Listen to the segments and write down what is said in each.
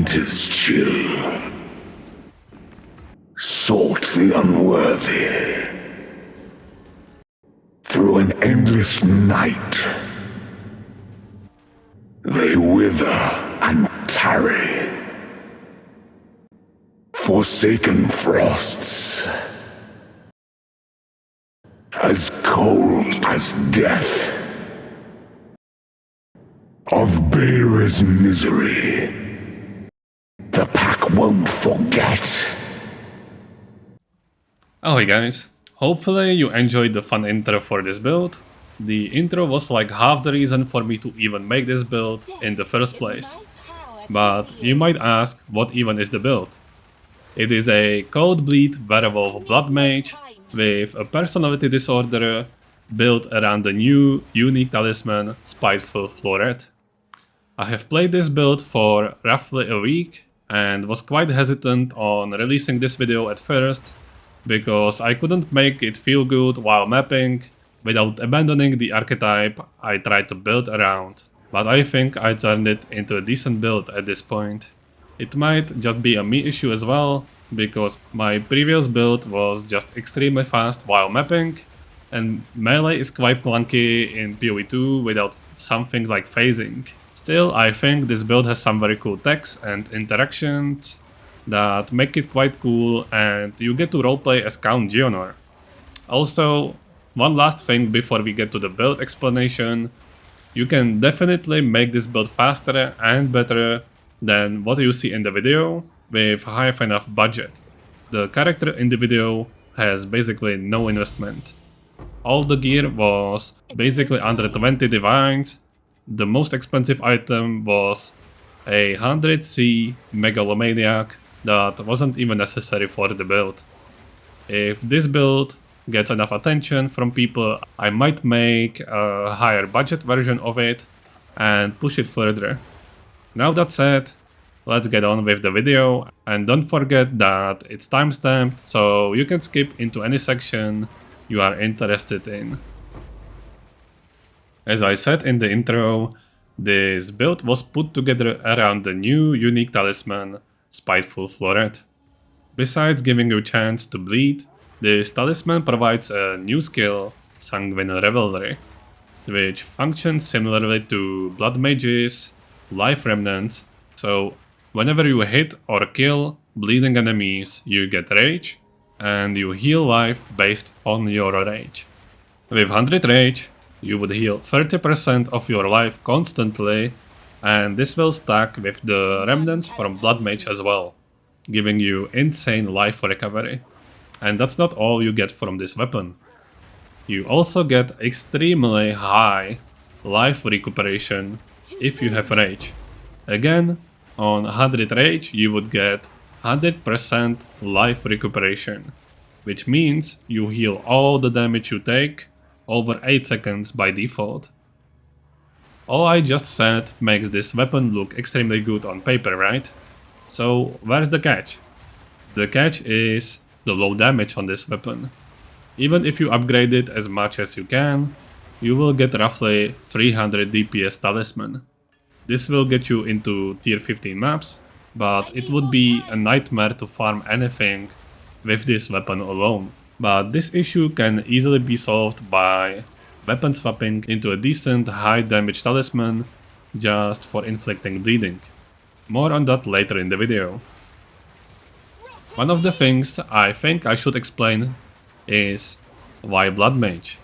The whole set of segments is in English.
winter's chill sought the unworthy through an endless night. They wither and tarry, forsaken frosts, as cold as death. Of Bearer's misery, the pack won't forget. Oh hey guys, hopefully you enjoyed the fun intro for this build. The intro was like half the reason for me to even make this build in the first place. But you might ask, what even is the build? It is a Cold Bleed Werewolf Blood Mage with a personality disorder built around the new unique talisman Spiteful Floret. I have played this build for roughly a week and was quite hesitant on releasing this video at first because I couldn't make it feel good while mapping without abandoning the archetype I tried to build around. But I think I turned it into a decent build at this point. It might just be a me issue as well, because my previous build was just extremely fast while mapping, and melee is quite clunky in PoE2 without something like phasing. Still, I think this build has some very cool techs and interactions that make it quite cool, and you get to roleplay as Count Geonor. Also, one last thing before we get to the build explanation, you can definitely make this build faster and better than what you see in the video with high enough budget. The character in the video has basically no investment. All the gear was basically under 20 divines. The most expensive item was a 100C Megalomaniac that wasn't even necessary for the build. If this build gets enough attention from people, I might make a higher budget version of it and push it further. Now that said, let's get on with the video, and don't forget that it's timestamped, so you can skip into any section you are interested in. As I said in the intro, this build was put together around the new unique talisman, Spiteful Floret. Besides giving you a chance to bleed, this talisman provides a new skill, Sanguine Revelry, which functions similarly to Blood Mage's Life Remnants. So whenever you hit or kill bleeding enemies, you get rage, and you heal life based on your rage. With 100 rage, you would heal 30% of your life constantly, and this will stack with the remnants from Blood Mage as well, giving you insane life recovery. And that's not all you get from this weapon. You also get extremely high life recuperation if you have rage. Again, on 100 rage you would get 100% life recuperation, which means you heal all the damage you take over 8 seconds by default. All I just said makes this weapon look extremely good on paper, right? So where's the catch? The catch is the low damage on this weapon. Even if you upgrade it as much as you can, you will get roughly 300 DPS talisman. This will get you into tier 15 maps, but it would be a nightmare to farm anything with this weapon alone. But this issue can easily be solved by weapon swapping into a decent high damage talisman just for inflicting bleeding. More on that later in the video. One of the things I think I should explain is why Blood Mage.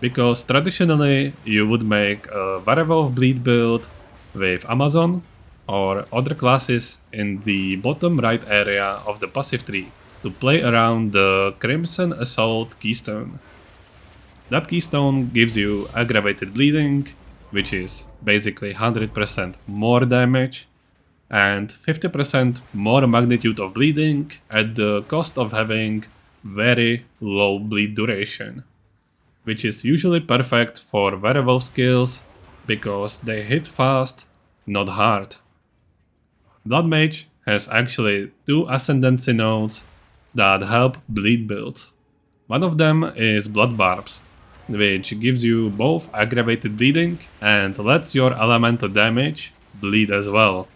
Because traditionally you would make a Werewolf bleed build with Amazon or other classes in the bottom right area of the passive tree to play around the Crimson Assault keystone. That keystone gives you aggravated bleeding, which is basically 100% more damage and 50% more magnitude of bleeding at the cost of having very low bleed duration, which is usually perfect for werewolf skills because they hit fast, not hard. Blood Mage has actually 2 ascendancy nodes that help bleed builds. One of them is Blood Barbs, which gives you both aggravated bleeding and lets your elemental damage bleed as well.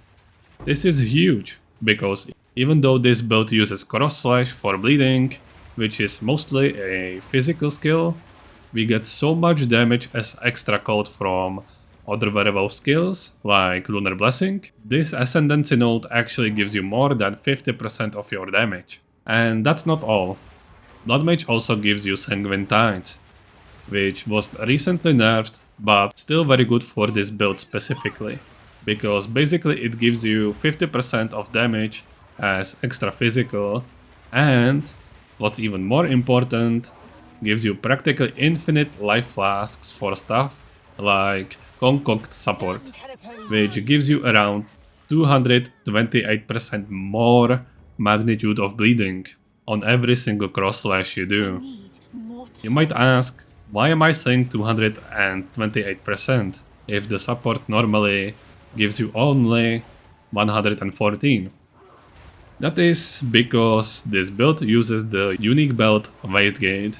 This is huge, because even though this build uses cross slash for bleeding, which is mostly a physical skill, we get so much damage as extra code from other werewolf skills, like Lunar Blessing. This Ascendancy node actually gives you more than 50% of your damage. And that's not all. Blood Mage also gives you Sanguine Tides, which was recently nerfed, but still very good for this build specifically, because basically it gives you 50% of damage as extra physical, and what's even more important, gives you practically infinite life flasks for stuff like Concoct support, which gives you around 228% more magnitude of bleeding on every single cross slash you do. You might ask, why am I saying 228% if the support normally gives you only 114? That is because this build uses the unique belt Wastegate.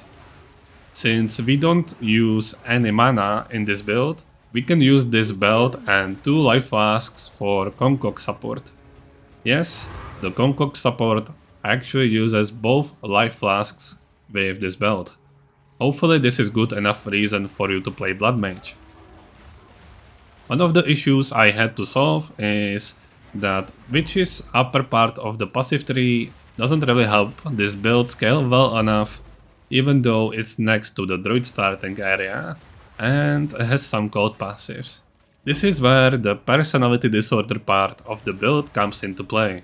Since we don't use any mana in this build, we can use this belt and 2 life flasks for Concoct support. Yes, the Concoct support actually uses both life flasks with this belt. Hopefully this is good enough reason for you to play Blood Mage. One of the issues I had to solve is that Witch's upper part of the passive tree doesn't really help this build scale well enough, even though it's next to the druid starting area and has some cold passives. This is where the personality disorder part of the build comes into play.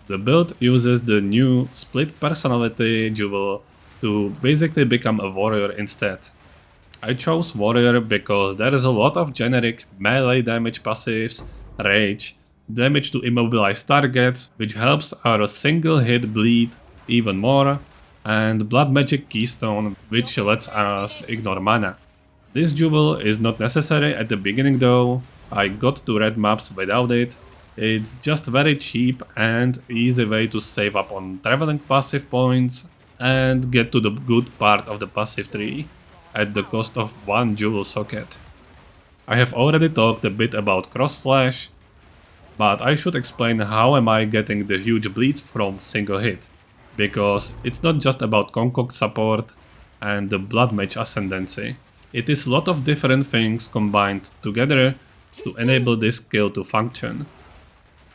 The build uses the new split personality jewel to basically become a warrior instead. I chose warrior because there is a lot of generic melee damage passives, rage, damage to immobilize targets, which helps our single hit bleed even more, and blood magic keystone, which lets us ignore mana. This jewel is not necessary at the beginning though, I got to red maps without it. It's just very cheap and easy way to save up on traveling passive points and get to the good part of the passive tree at the cost of 1 jewel socket. I have already talked a bit about cross slash, but I should explain how am I getting the huge bleeds from single hit, because it's not just about Concoct support and the Blood Mage Ascendancy. It is a lot of different things combined together to enable this skill to function.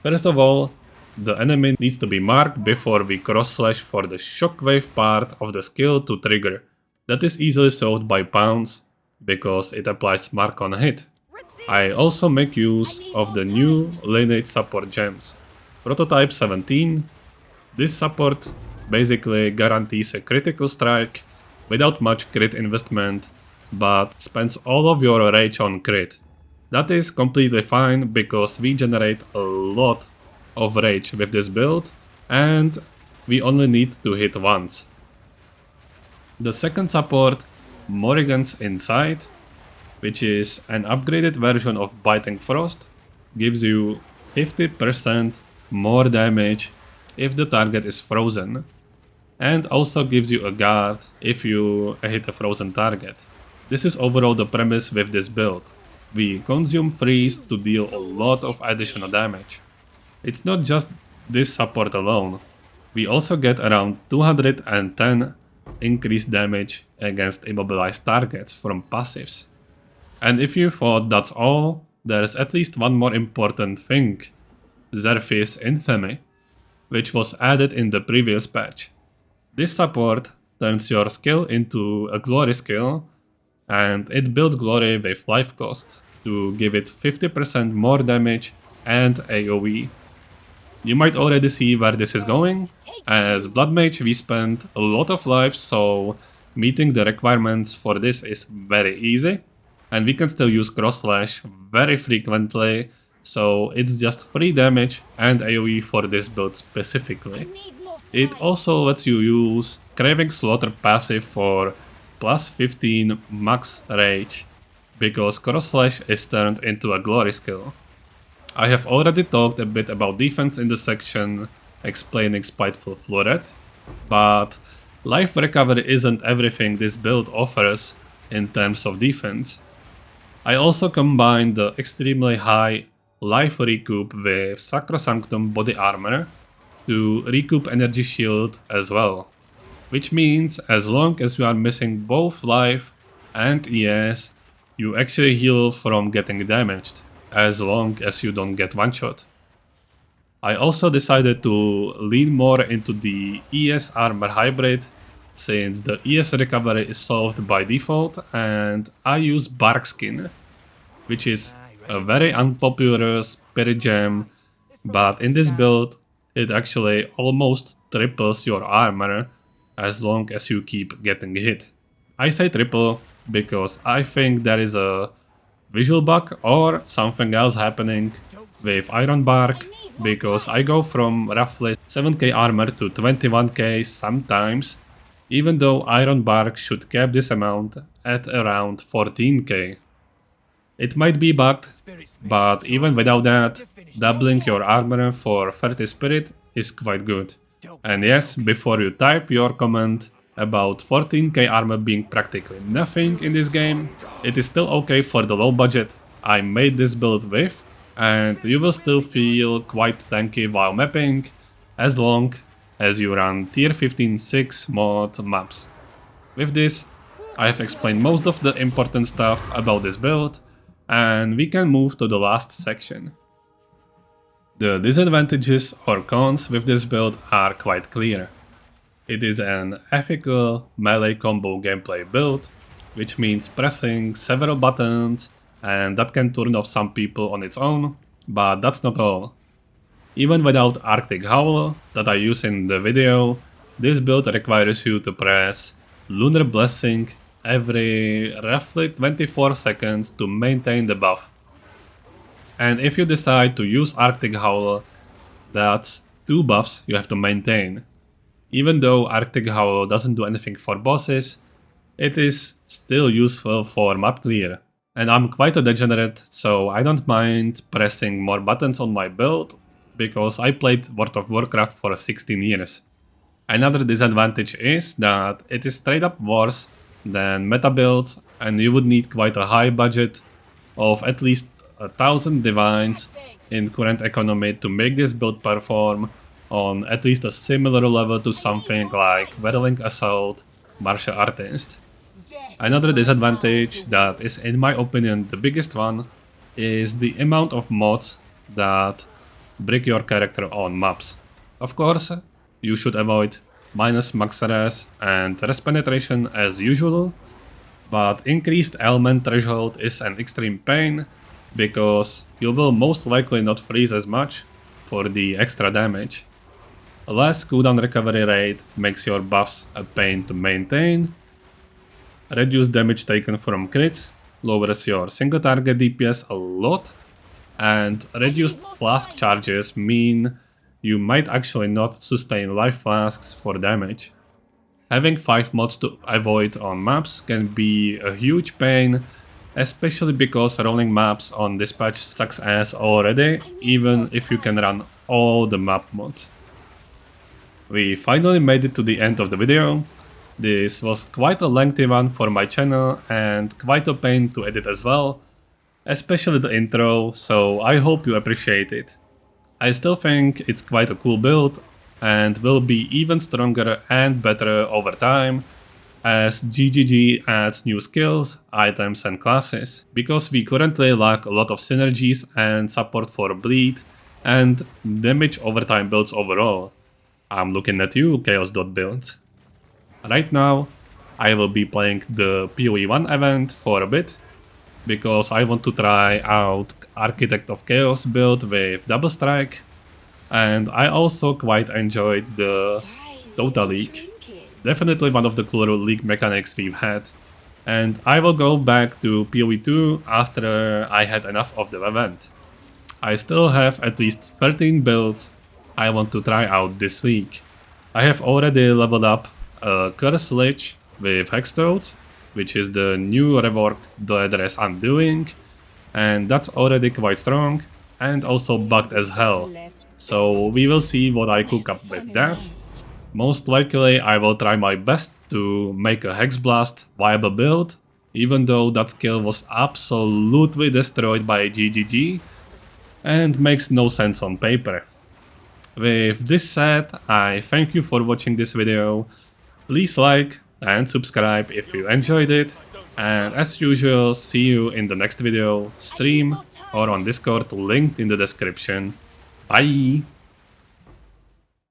First of all, the enemy needs to be marked before we cross slash for the shockwave part of the skill to trigger. That is easily solved by pounce, because it applies mark on hit. I also make use of the new lineage support gems. Prototype 17. This support basically guarantees a critical strike without much crit investment, but spends all of your rage on crit. That is completely fine because we generate a lot of rage with this build and we only need to hit once. The second support, Morrigan's Insight, which is an upgraded version of Biting Frost, gives you 50% more damage if the target is frozen, and also gives you a guard if you hit a frozen target. This is overall the premise with this build. We consume freeze to deal a lot of additional damage. It's not just this support alone. We also get around 210 increased damage against immobilized targets from passives. And if you thought that's all, there's at least one more important thing. Zerfis Infamy, which was added in the previous patch. This support turns your skill into a glory skill, and it builds glory with life cost to give it 50% more damage and AoE. You might already see where this is going. As Blood Mage we spend a lot of life, so meeting the requirements for this is very easy. And we can still use cross slash very frequently, so it's just free damage and AoE for this build specifically. It also lets you use Craving Slaughter passive for plus 15 max rage, because cross slash is turned into a glory skill. I have already talked a bit about defense in the section explaining Spiteful Floret, but life recovery isn't everything this build offers in terms of defense. I also combine the extremely high life recoup with Sacrosanctum body armor to recoup energy shield as well. Which means as long as you are missing both life and ES, you actually heal from getting damaged, as long as you don't get one shot. I also decided to lean more into the ES armor hybrid, since the ES recovery is solved by default and I use Bark Skin, which is a very unpopular spirit gem, but in this build it actually almost triples your armor as long as you keep getting hit. I say triple because I think there is a visual bug or something else happening with Iron Bark, because I go from roughly 7k armor to 21k sometimes, even though Iron Bark should cap this amount at around 14k. It might be bugged, but even without that, doubling your armor for 30 spirit is quite good. And yes, before you type your comment about 14k armor being practically nothing in this game, it is still okay for the low budget I made this build with, and you will still feel quite tanky while mapping, as long as you run tier 15-6 mod maps. With this, I have explained most of the important stuff about this build, and we can move to the last section. The disadvantages or cons with this build are quite clear. It is an ethical melee combo gameplay build, which means pressing several buttons, and that can turn off some people on its own, but that's not all. Even without Arctic Howl that I use in the video, this build requires you to press Lunar Blessing every roughly 24 seconds to maintain the buff. And if you decide to use Arctic Howl, that's 2 buffs you have to maintain. Even though Arctic Howl doesn't do anything for bosses, it is still useful for map clear. And I'm quite a degenerate, so I don't mind pressing more buttons on my build, because I played World of Warcraft for 16 years. Another disadvantage is that it is straight up worse than meta builds, and you would need quite a high budget of at least 1000 divines in current economy to make this build perform on at least a similar level to something like Whirling Assault, Martial Artist. Another disadvantage that is, in my opinion, the biggest one is the amount of mods that break your character on maps. Of course, you should avoid minus max res and res penetration as usual, but increased element threshold is an extreme pain, because you will most likely not freeze as much for the extra damage. Less cooldown recovery rate makes your buffs a pain to maintain. Reduced damage taken from crits lowers your single target DPS a lot, and reduced flask charges mean you might actually not sustain life flasks for damage. Having 5 mods to avoid on maps can be a huge pain, especially because rolling maps on Dispatch sucks ass already, even if you can run all the map mods. We finally made it to the end of the video. This was quite a lengthy one for my channel and quite a pain to edit as well, especially the intro, so I hope you appreciate it. I still think it's quite a cool build and will be even stronger and better over time as GGG adds new skills, items and classes, because we currently lack a lot of synergies and support for bleed and damage overtime builds overall. I'm looking at you, Chaos.builds. Right now, I will be playing the PoE 1 event for a bit, because I want to try out Architect of Chaos build with Double Strike, and I also quite enjoyed the Total League. Definitely one of the cooler league mechanics we've had, and I will go back to PoE 2 after I had enough of the event. I still have at least 13 builds I want to try out this week. I have already leveled up a Curse Lich with Hextoad, which is the new reworked Dreadress Undoing, and that's already quite strong and also bugged as hell, so we will see what I cook up with that. Most likely I will try my best to make a Hex Blast viable build, even though that skill was absolutely destroyed by GGG, and makes no sense on paper. With this said, I thank you for watching this video. Please like and subscribe if you enjoyed it, and as usual, see you in the next video, stream, or on Discord linked in the description. Bye!